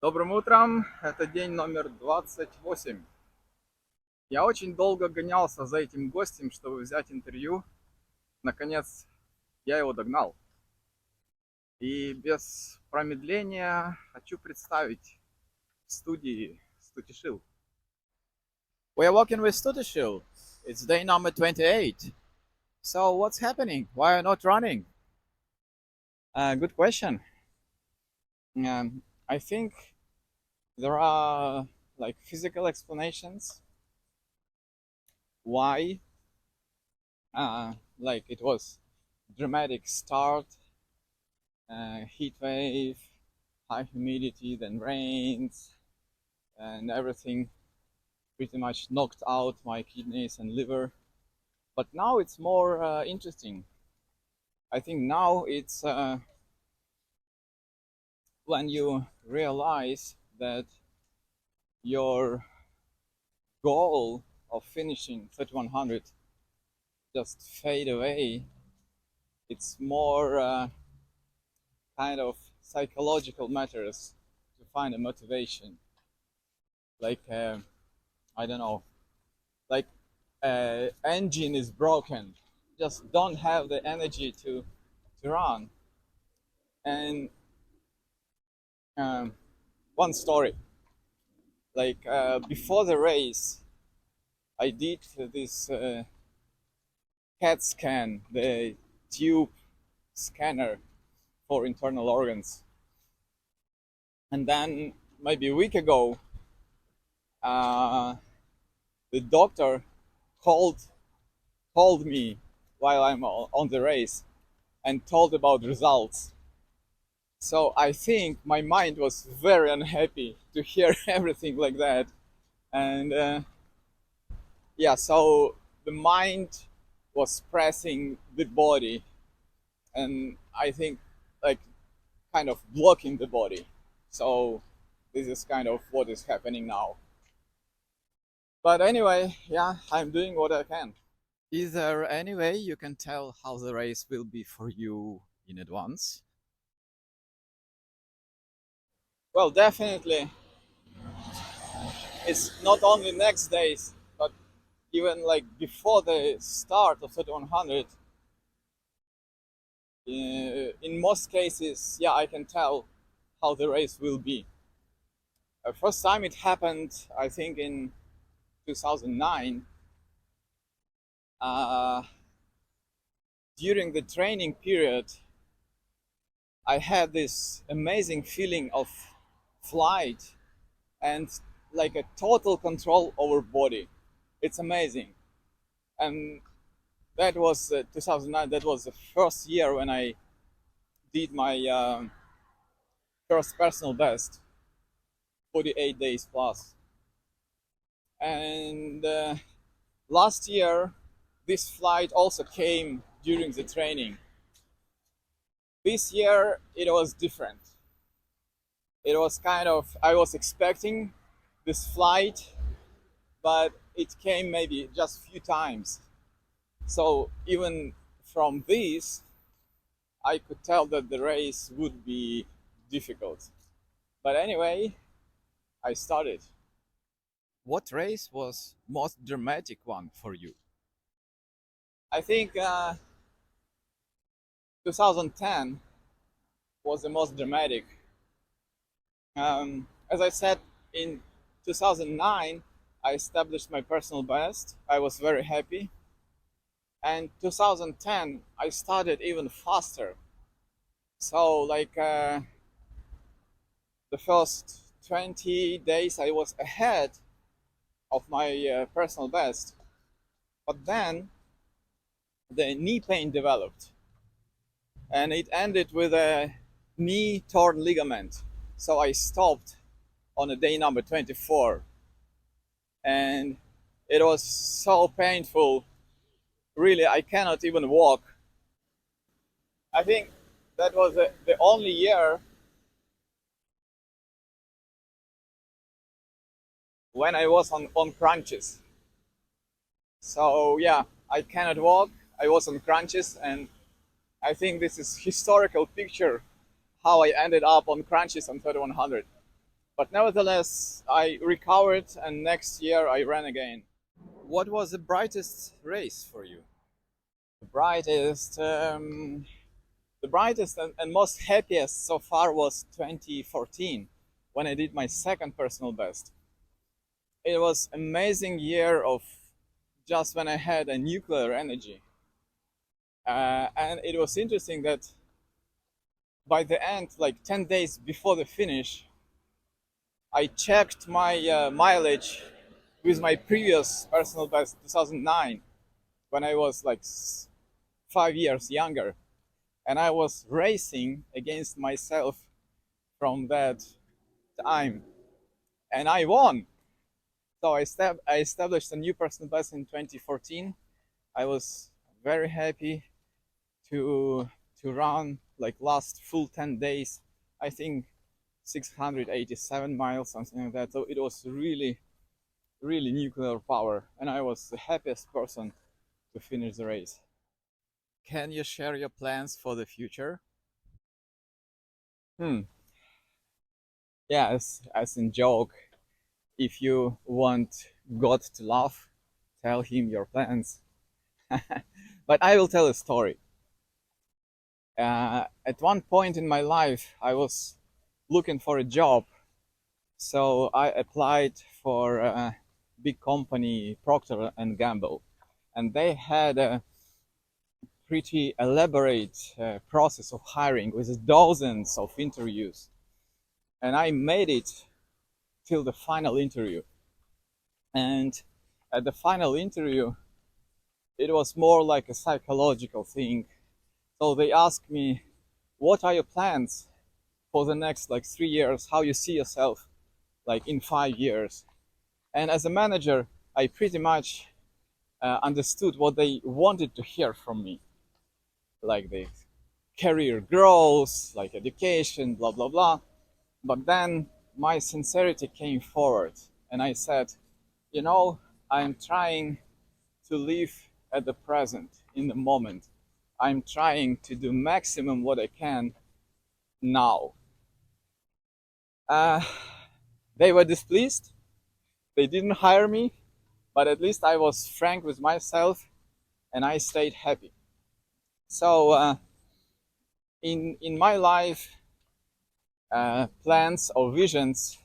Добрым утром, это день номер 28. Я очень долго гонялся за этим гостем, чтобы взять интервью. Наконец, я его догнал. И без промедления хочу представить в студии Стутишил. We are working with Stutishila. It's day number 28. So what's happening? Why are you not running? Good question. I think there are like physical explanations why. Like it was dramatic start, heat wave, high humidity, then rains, and everything pretty much knocked out my kidneys and liver. But now it's more interesting. I think now it's when you realize that your goal of finishing 3100 just fade away. It's more kind of psychological matters to find a motivation. Like I don't know, like engine is broken, just don't have the energy to run. And one story, like before the race, I did this CAT scan, the tube scanner for internal organs. And then maybe a week ago, the doctor called me while I'm on the race and told about results. So I think my mind was very unhappy to hear everything like that. And yeah, so the mind was pressing the body, and I think like kind of blocking the body. So this is kind of what is happening now. But anyway, yeah, I'm doing what I can. Is there any way you can tell how the race will be for you in advance? Well, definitely, it's not only next days, but even like before the start of 3100. In most cases, yeah, I can tell how the race will be. First time it happened, I think in 2009. Uh, During the training period, I had this amazing feeling of flight and like a total control over body. It's amazing. And that was 2009. That was the first year when I did my first personal best, 48 days plus. And last year, this flight also came during the training. This year, it was different. It was kind of, I was expecting this flight, but it came maybe just a few times. So even from this, I could tell that the race would be difficult. But anyway, I started. What race was most dramatic one for you? I think 2010 was the most dramatic. As I said, in 2009, I established my personal best. I was very happy. And 2010, I started even faster. So, like the first 20 days, I was ahead of my personal best. But then the knee pain developed, and it ended with a knee torn ligament. So I stopped on a day number 24, and it was so painful. Really, I cannot even walk. I think that was the only year when I was on crunches. So yeah, I cannot walk. I was on crunches, and I think this is historical picture how I ended up on crunches on 3100. But nevertheless, I recovered, and next year I ran again. What was the brightest race for you? The brightest and most happiest so far was 2014, when I did my second personal best. It was amazing year of just when I had a nuclear energy. And it was interesting that by the end, like 10 days before the finish, I checked my mileage with my previous personal best 2009, when I was like 5 years younger, and I was racing against myself from that time, and I won. So I established a new personal best in 2014. I was very happy to run like last full 10 days. I think 687 miles, something like that. So it was really nuclear power, and I was the happiest person to finish the race. Can you share your plans for the future? Hmm. Yeah, as in joke, if you want God to laugh, tell him your plans. But I will tell a story. At one point in my life, I was looking for a job, so I applied for a big company, Procter and Gamble, and they had a pretty elaborate process of hiring with dozens of interviews, and I made it till the final interview. And at the final interview, it was more like a psychological thing. So they asked me, what are your plans for the next like 3 years? How you see yourself like in 5 years? And as a manager, I pretty much understood what they wanted to hear from me, like the career growth, like education, blah, blah, blah. But then my sincerity came forward, and I said, you know, I'm trying to live at the present, in the moment. I'm trying to do maximum what I can now. Uh, they were displeased. They didn't hire me, but at least I was frank with myself, and I stayed happy. So in my life, plans or visions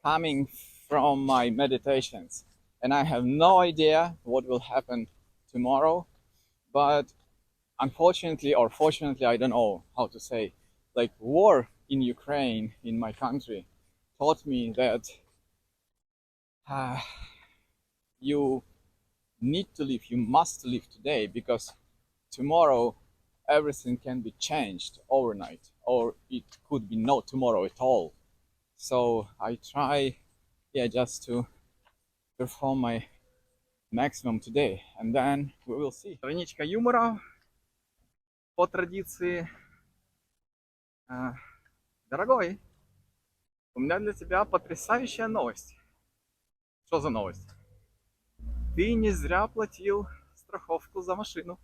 coming from my meditations, and I have no idea what will happen tomorrow, but unfortunately or fortunately, I don't know how to say, like war in Ukraine, in my country, taught me that uh, you need to live, you must live today, because tomorrow everything can be changed overnight, or it could be no tomorrow at all. So I try, yeah, just to perform my maximum today, and then we will see. Страничка юмора по традиции. Дорогой, у меня для тебя потрясающая новость. Что за новость? Ты не зря платил страховку за машину.